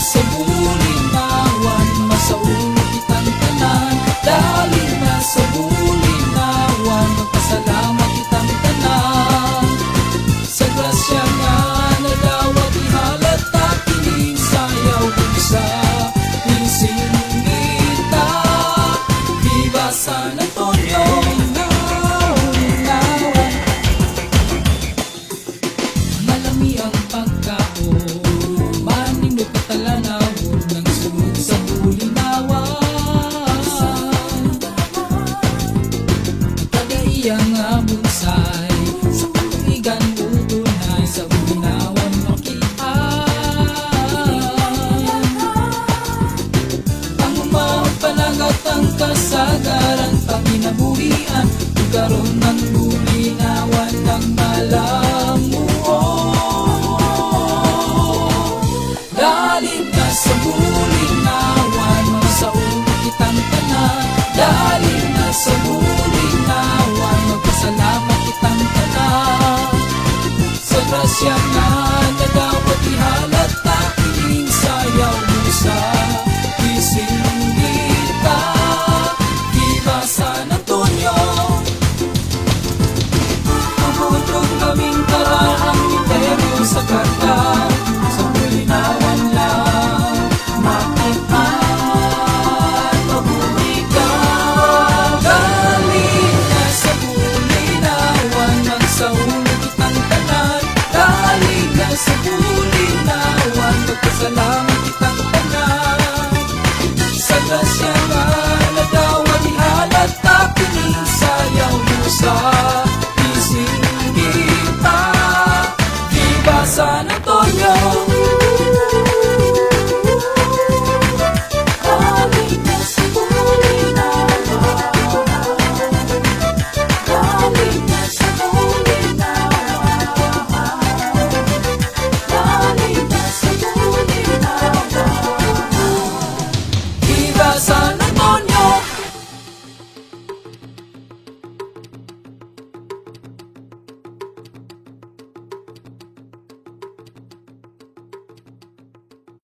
sa bulinawan, masaulo kitang tanan. Dali na sa bulinawan, magpasalamat kitang tanan. Sa grasya nga nadawat ihalata, kining sayaw sa isinita. Viva San Antonio, nawan. Malami ang pagkaon, manindot katalanawon ng sunod sa bulinawan. Pag-aiyang nga bunsay, sa tuligan butunay, sa bulinawan makitaan. Ang umapanagat ang kasagaran, panginabuhian, tugaron ng bulinawan ng malamuo. Dalit na sa buhay